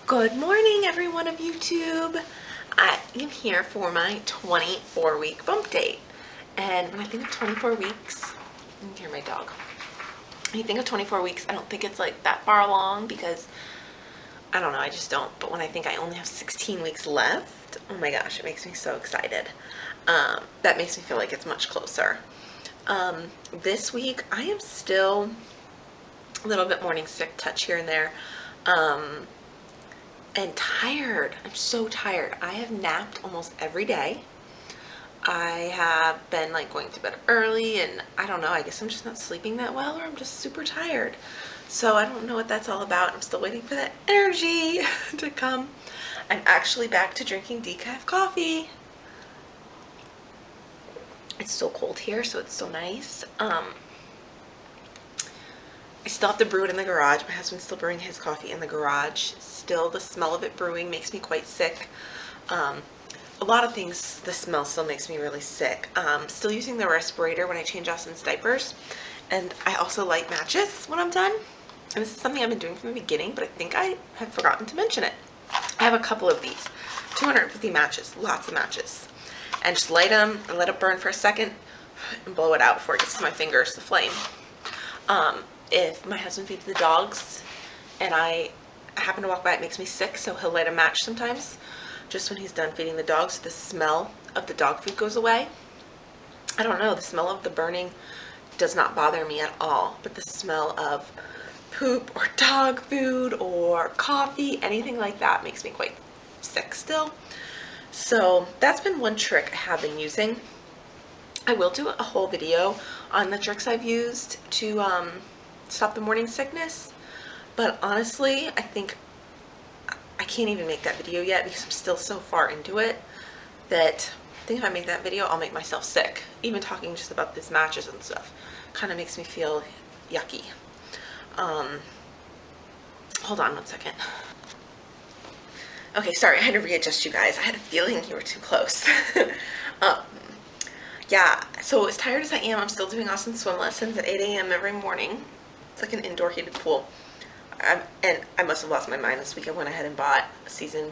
Good morning, everyone of YouTube. I am here for my 24-week bump date. And when I think of 24 weeks, you can hear my dog. When you think of 24 weeks, I don't think it's like that far along because I don't know, I just don't. But when I think I only have 16 weeks left, oh my gosh, it makes me so excited. That makes me feel like it's much closer. This week, I am still a little bit morning sick, touch here and there. And tired. I'm so tired. I have napped almost every day. I have been like going to bed early and I don't know, I guess I'm just not sleeping that well or I'm just super tired. So I don't know what that's all about. I'm still waiting for that energy to come. I'm actually back to drinking decaf coffee. It's so cold here, so it's so nice. I still have to brew it in the garage. My husband's still brewing his coffee in the garage. Still, the smell of it brewing makes me quite sick. A lot of things, the smell still makes me really sick. Still using the respirator when I change Austin's diapers. And I also light matches when I'm done. And this is something I've been doing from the beginning, but I think I have forgotten to mention it. I have a couple of these. 250 matches, lots of matches. And just light them and let it burn for a second and blow it out before it gets to my fingers, the flame. If my husband feeds the dogs and I happen to walk by, it makes me sick, so he'll light a match sometimes. Just when he's done feeding the dogs, the smell of the dog food goes away. I don't know, the smell of the burning does not bother me at all, but the smell of poop or dog food or coffee, anything like that makes me quite sick still. So that's been one trick I have been using. I will do a whole video on the tricks I've used to stop the morning sickness, but honestly, I think I can't even make that video yet because I'm still so far into it that I think if I make that video, I'll make myself sick. Even talking just about these matches and stuff kind of makes me feel yucky. Hold on one second. Okay, sorry, I had to readjust you guys. I had a feeling you were too close. Yeah, so as tired as I am, I'm still doing Austin swim lessons at 8 a.m. every morning. It's like an indoor heated pool. And I must have lost my mind this week. I went ahead and bought a season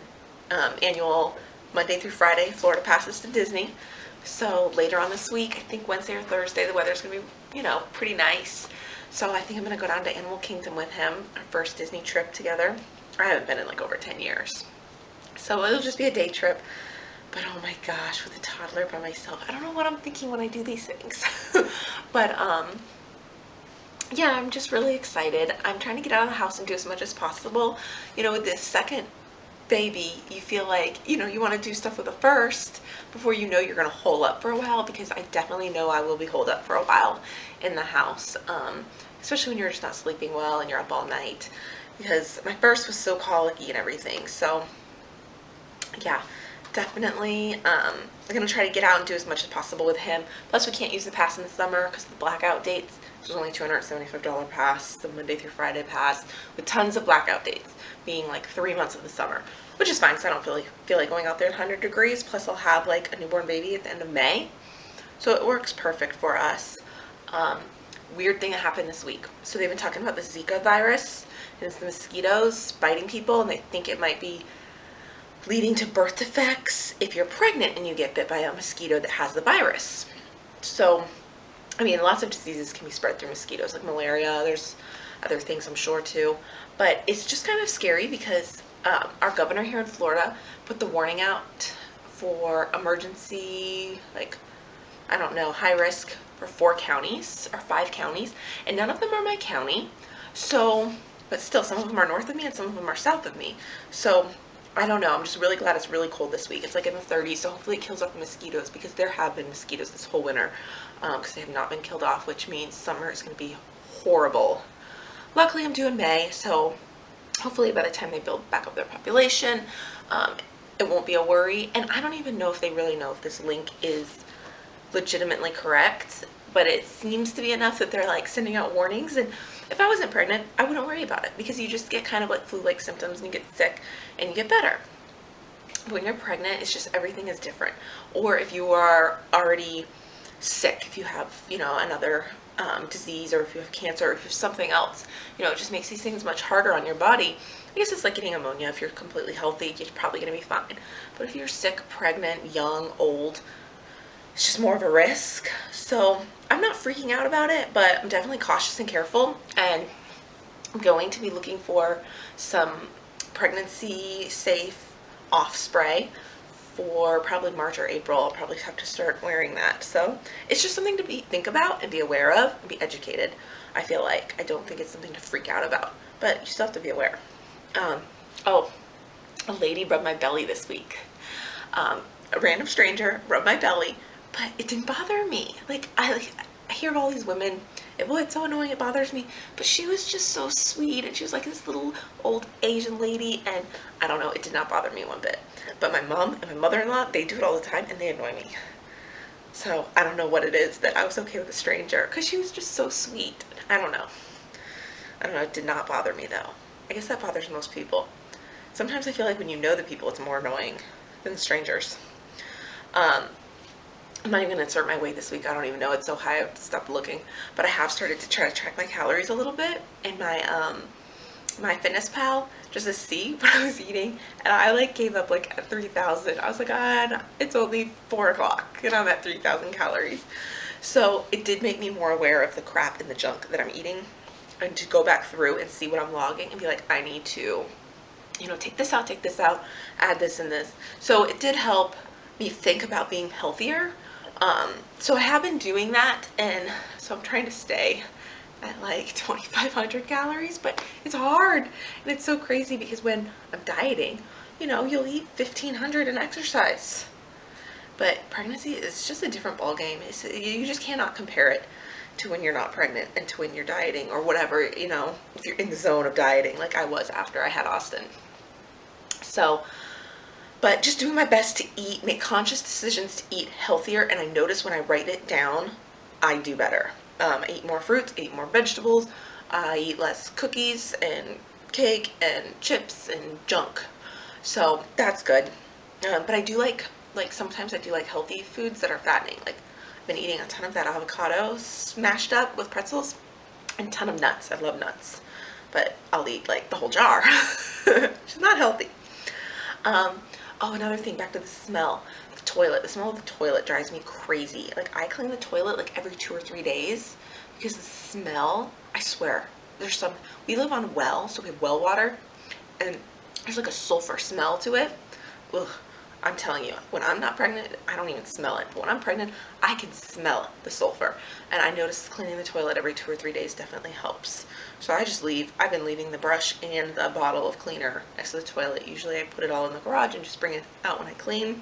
annual Monday through Friday Florida passes to Disney. So later on this week, I think Wednesday or Thursday, the weather's going to be, pretty nice. So I think I'm going to go down to Animal Kingdom with him, our first Disney trip together. I haven't been in like over 10 years. So it'll just be a day trip. But oh my gosh, with a toddler by myself, I don't know what I'm thinking when I do these things. But yeah, I'm just really excited. I'm trying to get out of the house and do as much as possible. With this second baby, you feel like, you want to do stuff with the first before you know you're going to hole up for a while, because I definitely know I will be holed up for a while in the house, especially when you're just not sleeping well and you're up all night, because my first was so colicky and everything. So yeah, definitely I'm going to try to get out and do as much as possible with him. Plus, we can't use the pass in the summer because of the blackout dates. There's only $275 pass, the Monday through Friday pass, with tons of blackout dates, being like 3 months of the summer, which is fine because I don't feel like going out there at 100 degrees. Plus, I'll have like a newborn baby at the end of May, so it works perfect for us. Weird thing that happened this week. So they've been talking about the Zika virus, and it's the mosquitoes biting people, and they think it might be leading to birth defects if you're pregnant and you get bit by a mosquito that has the virus. So, I mean, lots of diseases can be spread through mosquitoes, like malaria. There's other things I'm sure too. But it's just kind of scary because our governor here in Florida put the warning out for emergency, like, I don't know, high risk for 4 counties or 5 counties. And none of them are my county. So, but still, some of them are north of me and some of them are south of me. So, I don't know. I'm just really glad it's really cold this week. It's like in the 30s, so hopefully it kills off the mosquitoes, because there have been mosquitoes this whole winter because they have not been killed off, which means summer is going to be horrible. Luckily, I'm due in May, so hopefully by the time they build back up their population, it won't be a worry. And I don't even know if they really know if this link is legitimately correct, but it seems to be enough that they're like sending out warnings. And if I wasn't pregnant, I wouldn't worry about it, because you just get kind of like flu-like symptoms and you get sick and you get better. But when you're pregnant, it's just everything is different. Or if you are already sick, if you have, another disease, or if you have cancer, or if you have something else. It just makes these things much harder on your body. I guess it's like getting pneumonia. If you're completely healthy, you're probably going to be fine. But if you're sick, pregnant, young, old, it's just more of a risk. So I'm not freaking out about it, but I'm definitely cautious and careful. And I'm going to be looking for some pregnancy safe off spray for probably March or April. I'll probably have to start wearing that. So it's just something to think about and be aware of and be educated. I feel like I don't think it's something to freak out about, but you still have to be aware. Oh, a lady rubbed my belly this week. A random stranger rubbed my belly, but it didn't bother me. I hear of all these women, it's so annoying, it bothers me, but she was just so sweet, and she was like this little old Asian lady, and I don't know, it did not bother me one bit. But my mom and my mother-in-law, they do it all the time, and they annoy me. So I don't know what it is that I was okay with a stranger, because she was just so sweet. I don't know, it did not bother me though. I guess that bothers most people. Sometimes I feel like when you know the people, it's more annoying than the strangers. I'm not even going to insert my weight this week. I don't even know. It's so high I have to stop looking. But I have started to try to track my calories a little bit in my Fitness Pal, just to see what I was eating. And I gave up at 3,000. I was like, it's only 4 o'clock and I'm at 3,000 calories. So it did make me more aware of the crap and the junk that I'm eating, and to go back through and see what I'm logging and be like, I need to, take this out, add this and this. So it did help me think about being healthier. So I have been doing that, and so I'm trying to stay at 2,500 calories, but it's hard, and it's so crazy because when I'm dieting, you'll eat 1,500 and exercise. But pregnancy is just a different ballgame. You just cannot compare it to when you're not pregnant and to when you're dieting or whatever, if you're in the zone of dieting like I was after I had Austin. So, but just doing my best to make conscious decisions to eat healthier, and I notice when I write it down, I do better. I eat more fruits, I eat more vegetables, I eat less cookies and cake and chips and junk. So that's good. But I do sometimes I do healthy foods that are fattening. I've been eating a ton of that avocado smashed up with pretzels and a ton of nuts. I love nuts, but I'll eat the whole jar, which is not healthy. Oh, another thing, back to the smell. The toilet. The smell of the toilet drives me crazy. I clean the toilet every 2 or 3 days because the smell, I swear, we live on well, so we have well water, and there's a sulfur smell to it. Ugh, I'm telling you, when I'm not pregnant, I don't even smell it. But when I'm pregnant, I can smell the sulfur. And I notice cleaning the toilet every 2 or 3 days definitely helps. So I just leave. I've been leaving the brush and the bottle of cleaner next to the toilet. Usually I put it all in the garage and just bring it out when I clean.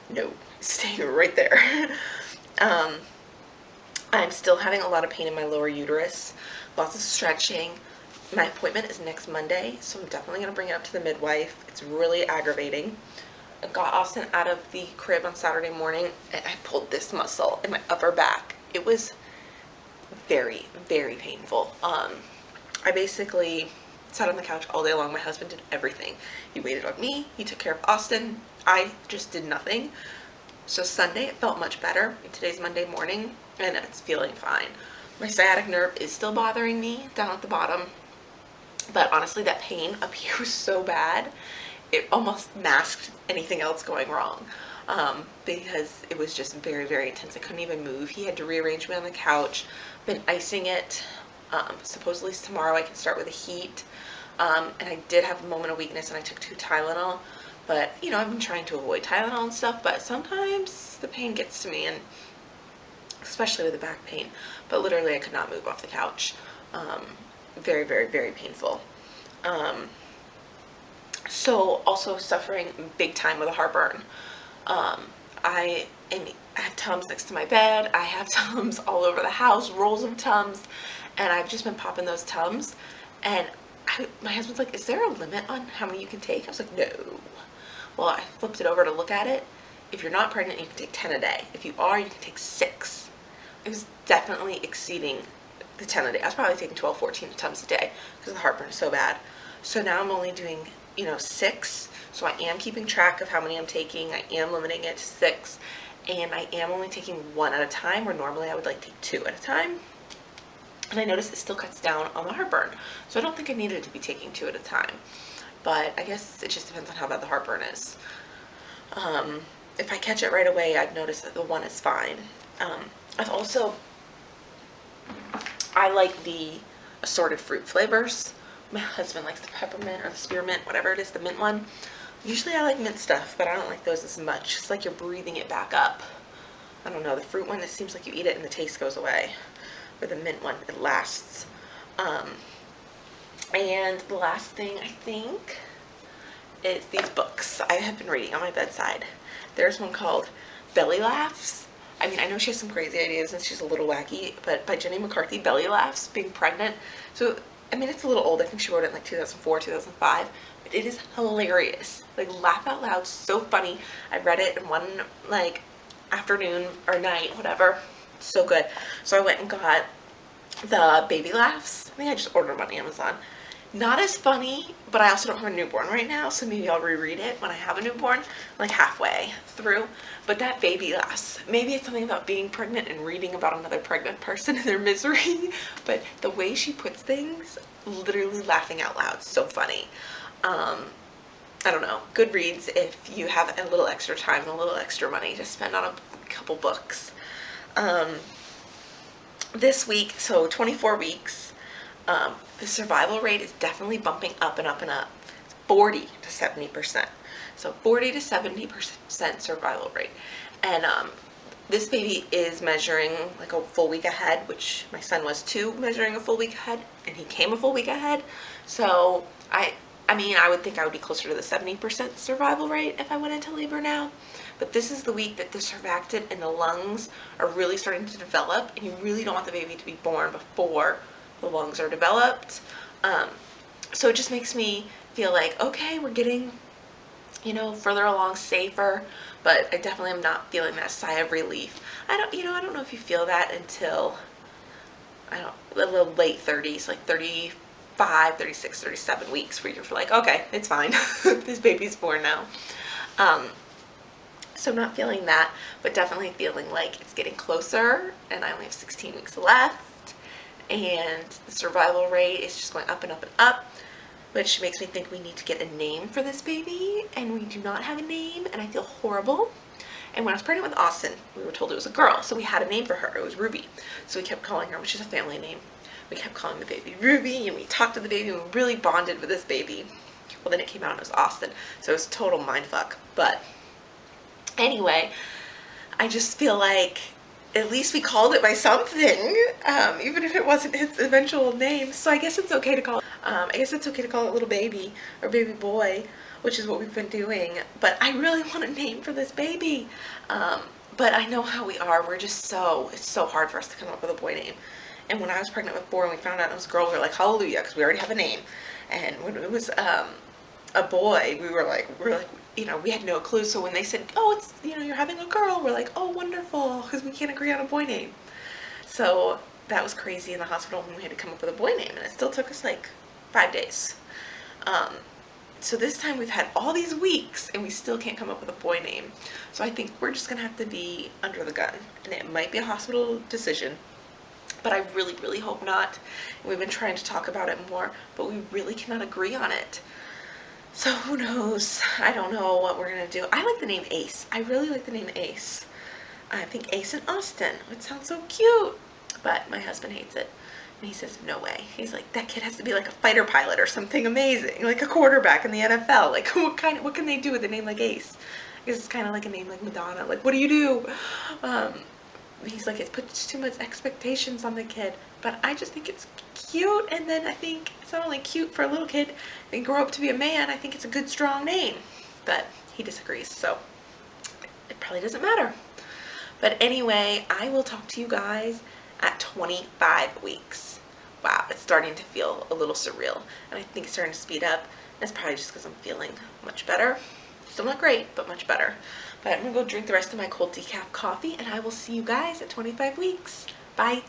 No, it's staying right there. I'm still having a lot of pain in my lower uterus. Lots of stretching. My appointment is next Monday, so I'm definitely going to bring it up to the midwife. It's really aggravating. I got Austin out of the crib on Saturday morning, and I pulled this muscle in my upper back. It was very, very painful. I basically sat on the couch all day long. My husband did everything. He waited on me. He took care of Austin. I just did nothing. So Sunday, it felt much better. Today's Monday morning, and it's feeling fine. My sciatic nerve is still bothering me down at the bottom, but honestly, that pain up here was so bad, it almost masked anything else going wrong, because it was just very, very intense. I couldn't even move. He had to rearrange me on the couch. Been icing it. Supposedly tomorrow I can start with the heat. And I did have a moment of weakness, and I took 2 Tylenol. But, I've been trying to avoid Tylenol and stuff, but sometimes the pain gets to me, and especially with the back pain. But literally I could not move off the couch. Very, very, very painful. So also suffering big time with a heartburn. I have Tums next to my bed. I have Tums all over the house, rolls of Tums, and I've just been popping those Tums. And my husband's like, is there a limit on how many you can take? I was like, no. Well, I flipped it over to look at it. If you're not pregnant, you can take 10 a day. If you are, you can take 6. It was definitely exceeding the 10 a day. I was probably taking 12, 14 Tums a day because the heartburn is so bad. So now I'm only doing 6. So I am keeping track of how many I'm taking. I am limiting it to 6, and I am only taking 1 at a time, where normally I would take 2 at a time. And I noticed it still cuts down on the heartburn. So I don't think I needed to be taking 2 at a time. But I guess it just depends on how bad the heartburn is. If I catch it right away, I've noticed that the 1 is fine. I've also, I like the assorted fruit flavors. My husband likes the peppermint or the spearmint, whatever it is, the mint one. Usually I like mint stuff, but I don't like those as much. It's like you're breathing it back up. I don't know, the fruit one, it seems like you eat it and the taste goes away. Or the mint one, it lasts. And the last thing I think is these books I have been reading on my bedside. There's one called Belly Laughs. I mean, I know she has some crazy ideas and she's a little wacky, but by Jenny McCarthy, Belly Laughs, being pregnant. So, I mean, it's a little old. I think she wrote it in like 2004, 2005, but it is hilarious. Like, laugh out loud, so funny. I read it in one, like, afternoon or night, whatever. So good. So I went and got the Baby Laughs. I think I just ordered them on Amazon. Not as funny, but I also don't have a newborn right now, so maybe I'll reread it when I have a newborn, like halfway through. But that Baby Laughs, maybe it's something about being pregnant and reading about another pregnant person and their misery, but the way she puts things, literally laughing out loud, so funny. I don't know, good reads if you have a little extra time and a little extra money to spend on a couple books. This week, so 24 weeks, the survival rate is definitely bumping up and up and up. It's 40 to 70%. So 40 to 70% survival rate. And this baby is measuring like a full week ahead, which my son was too, measuring a full week ahead, and he came a full week ahead. So I mean, I would think I would be closer to the 70% survival rate if I went into labor now. But this is the week that the surfactant and the lungs are really starting to develop, and you really don't want the baby to be born before the lungs are developed. So it just makes me feel like, okay, we're getting, you know, further along, safer, but I definitely am not feeling that sigh of relief. I don't know if you feel that until, the late 30s, like 35, 36, 37 weeks, where you're like, okay, it's fine. This baby's born now. So I'm not feeling that, but definitely feeling like it's getting closer, and I only have 16 weeks left, and the survival rate is just going up and up and up, which makes me think we need to get a name for this baby, and we do not have a name, and I feel horrible. And when I was pregnant with Austin, we were told it was a girl, so we had a name for her. It was Ruby. So we kept calling her, which is a family name. We kept calling the baby Ruby, and we talked to the baby, and we really bonded with this baby. Well, then it came out and it was Austin, so it was a total mindfuck. But anyway, I just feel like at least we called it by something, even if it wasn't its eventual name. So I guess it's okay to call it little baby or baby boy, which is what we've been doing. But I really want a name for this baby. But I know how we are. We're just it's so hard for us to come up with a boy name. And when I was pregnant with 4 and we found out it was a girl, we were like, hallelujah, because we already have a name. And when it was a boy, we were like, you know, we had no clue. So when they said, oh, it's, you know, you're having a girl, we're like, oh, wonderful, because we can't agree on a boy name. So that was crazy in the hospital when we had to come up with a boy name, and it still took us like 5 days. So this time we've had all these weeks and we still can't come up with a boy name. So I think we're just gonna have to be under the gun, and it might be a hospital decision, but I really, really hope not. And we've been trying to talk about it more, but we really cannot agree on it. So who knows? I don't know what we're gonna do. I like the name Ace. I really like the name Ace. I think Ace and Austin. It sounds so cute. But my husband hates it. And he says, no way. He's like, that kid has to be like a fighter pilot or something amazing. Like a quarterback in the NFL. Like what can they do with a name like Ace? Because it's kind of like a name like Madonna. Like, what do you do? He's like, it puts too much expectations on the kid. But I just think it's cute, and then I think it's not only cute for a little kid, they grow up to be a man. I think it's a good, strong name. But he disagrees, so it probably doesn't matter. But anyway, I will talk to you guys at 25 weeks. Wow, it's starting to feel a little surreal, and I think it's starting to speed up. That's probably just because I'm feeling much better. Still not great, but much better. But I'm gonna go drink the rest of my cold decaf coffee, and I will see you guys at 25 weeks. Bye.